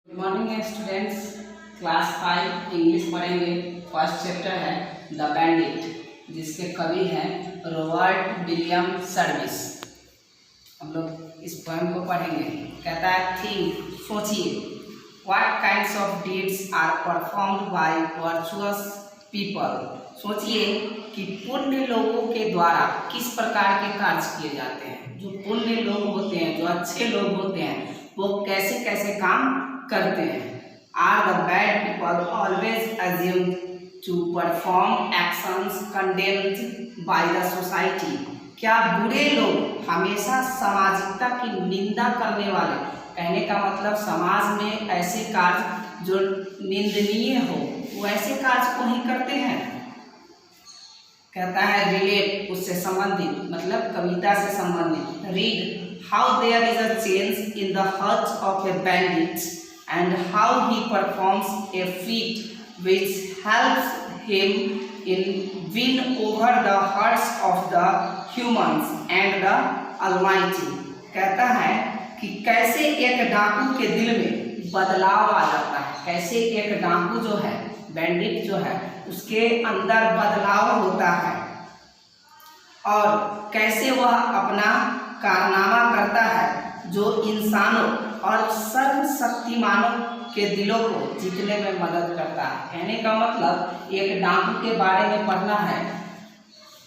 Good morning students. Class 5 English पढ़ेंगे। First chapter है the bandit, जिसके कवि हैं रॉबर्ट विलियम सर्विस। हम लोग इस पोएम को पढ़ेंगे। कहता है थिंक, सोचिए, what kinds of deeds are performed by virtuous people. सोचिए कि पुण्य लोगों के द्वारा किस प्रकार के कार्य किए जाते हैं। जो पुण्य लोग होते हैं, जो अच्छे लोग होते हैं, वो कैसे कैसे काम करते हैं। Are the bad people always assume to perform actions condemned by the society. क्या बुरे लोग हमेशा सामाजिकता की निंदा करने वाले, कहने का मतलब समाज में ऐसे कार्य जो निंदनीय हो, वो ऐसे कार्य को ही करते हैं। कहता है रिलेट, उससे संबंधित, मतलब कविता से संबंधित। Read how there is a change in the heart of a bandit and how he performs a feat which helps him in win over the hearts of the humans and the Almighty। कहता है कि कैसे एक डाकू के दिल में बदलाव आ जाता है, कैसे एक डाकू जो है, बैंडिट जो है, उसके अंदर बदलाव होता है और कैसे वह अपना कारनामा करता है जो इंसानों और सर्वशक्तिमानों के दिलों को जीतने में मदद करता है। कहने का मतलब एक डाकू के बारे में पढ़ना है,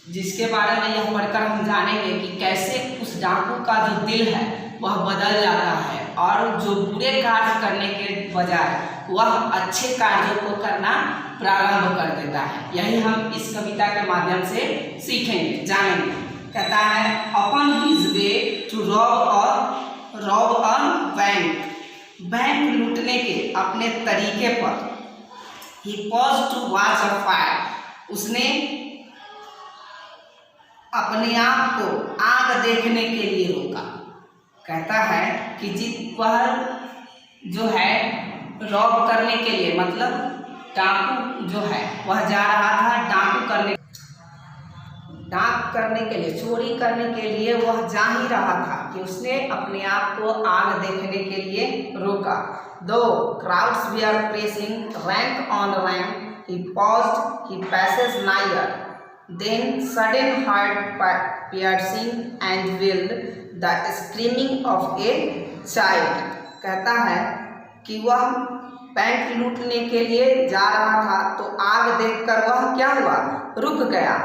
जिसके बारे में यह पढ़कर हम जानेंगे कि कैसे उस डाकू का जो दिल है वह बदल जाता है और जो बुरे कार्य करने के बजाय वह अच्छे कार्यों को करना प्रारंभ कर देता है। यही हम इस कविता के माध्यम से सीखेंगे, जानेंगे। कहता है upon his way to rob a bank लूटने के अपने तरीके पर ही pause to watch a fire, उसने अपने आप को आग देखने के लिए रोका। कहता है कि वह जो है रॉब करने के लिए, मतलब डाकू जो है वह जा रहा था डाक करने के लिए, चोरी करने के लिए वह जा ही रहा था कि उसने अपने आप को आग देखने के लिए रोका। Though crowds we are pressing rank on rank he paused he passes near then sudden heart piercing and wild the screaming of a child. कहता है कि वह बैंक लूटने के लिए जा रहा था तो आग देखकर वह क्या हुआ, रुक गया।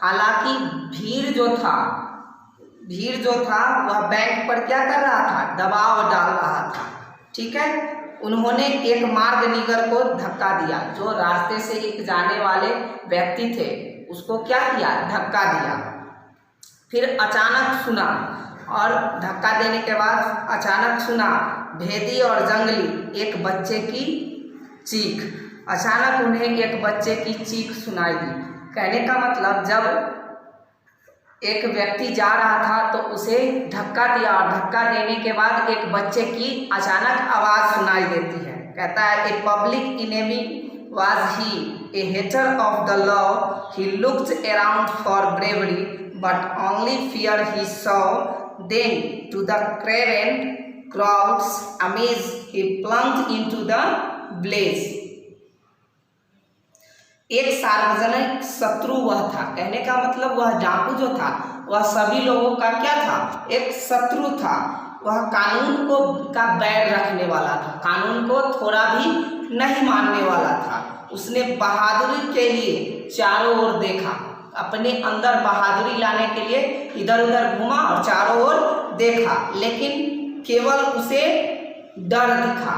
हालांकि भीड़ जो था वह बैंक पर क्या कर रहा था, दबाव डाल रहा था। ठीक है, उन्होंने एक मार्ग निगर को धक्का दिया, जो रास्ते से एक जाने वाले व्यक्ति थे उसको क्या किया, धक्का दिया। फिर अचानक सुना, और धक्का देने के बाद अचानक सुना भेदी और जंगली एक बच्चे की चीख। अचानक उन्हें एक बच्चे की चीख सुनाई दी। कहने का मतलब जब एक व्यक्ति जा रहा था तो उसे धक्का दिया और धक्का देने के बाद एक बच्चे की अचानक आवाज़ सुनाई देती है। कहता है a public enemy was he, a hater of the law, he looked around for bravery but only fear he saw, then to the craven crowds amazed he plunged into the blaze। एक सार्वजनिक शत्रु वह था। कहने का मतलब वह डाकू जो था वह सभी लोगों का क्या था, एक शत्रु था। वह कानून का बैर रखने वाला था, कानून को थोड़ा भी नहीं मानने वाला था। उसने बहादुरी के लिए चारों ओर देखा, अपने अंदर बहादुरी लाने के लिए इधर उधर घूमा और चारों ओर देखा, लेकिन केवल उसे डर दिखा।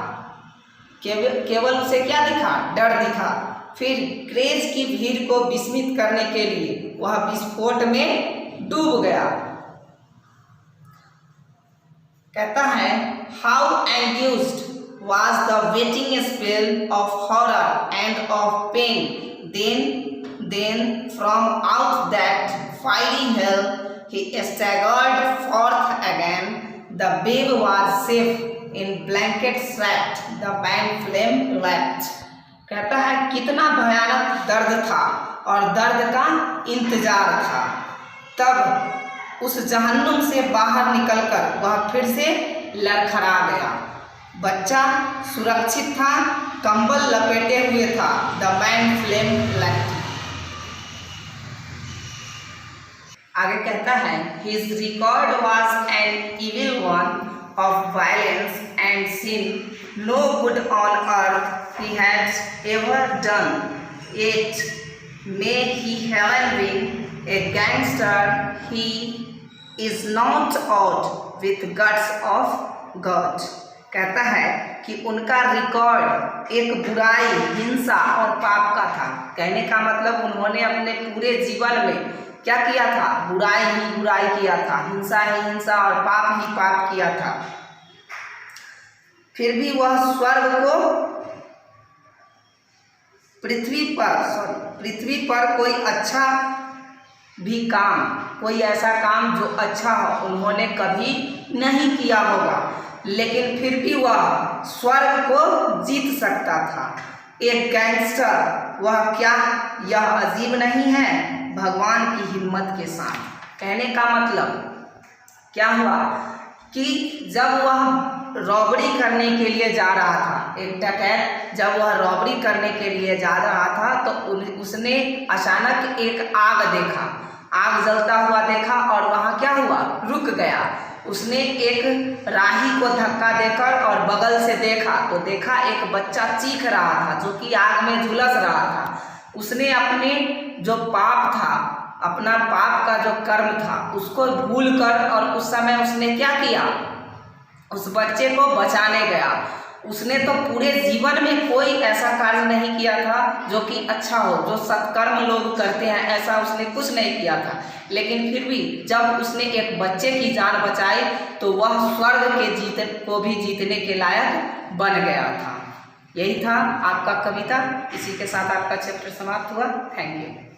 केवल उसे क्या दिखा, डर दिखा। फिर क्रेज की भीड़ को विस्मित करने के लिए वह विस्फोट में डूब गया। कहता है how anguished was the waiting spell of horror and of pain, then from out that fiery hell he staggered forth again। The babe was safe in blankets wrapped, the band flame leapt। कहता है कितना भयानक दर्द था और दर्द का इंतजार था। तब उस जहन्नुम से बाहर निकलकर वह फिर से लड़खड़ा गया। बच्चा सुरक्षित था, कंबल लपेटे हुए था। The man flame light. आगे कहता है his record was an evil one of violence and sin, no good on earth he had ever done, at may he have been a gangster, he is not out with guts of God. कहता है कि उनका record एक बुराई, हिंसा और पाप का था। कहने का मतलब उन्होंने अपने पूरे जीवन में क्या किया था? बुराई ही बुराई किया था, हिंसा ही हिंसा और पाप ही पाप किया था। फिर भी वह स्वर्ग को पृथ्वी पर कोई अच्छा भी काम, कोई ऐसा काम जो अच्छा हो उन्होंने कभी नहीं किया होगा, लेकिन फिर भी वह स्वर्ग को जीत सकता था। एक गैंगस्टर, वह क्या यह अजीब नहीं है? भगवान की हिम्मत के साथ। कहने का मतलब क्या हुआ कि जब वह रॉबरी करने के लिए जा रहा था, एक डकैत जब वह रॉबरी करने के लिए जा रहा था तो उसने अचानक एक आग देखा, आग जलता हुआ देखा और वहाँ क्या हुआ? रुक गया। उसने एक राही को धक्का देकर और बगल से देखा तो देखा एक बच्चा चीख रहा था जो कि आग में झुलस रहा था। उसने अपने जो पाप था, अपना पाप का जो कर्म था उसको भूल कर और उस समय उसने क्या किया? उस बच्चे को बचाने गया। उसने तो पूरे जीवन में कोई ऐसा कार्य नहीं किया था जो कि अच्छा हो, जो सत्कर्म लोग करते हैं, ऐसा उसने कुछ नहीं किया था। लेकिन फिर भी जब उसने एक बच्चे की जान बचाई तो वह स्वर्ग के को भी जीतने के लायक बन गया था। यही था आपका कविता। इसी के साथ आपका चैप्टर समाप्त हुआ। Thank you.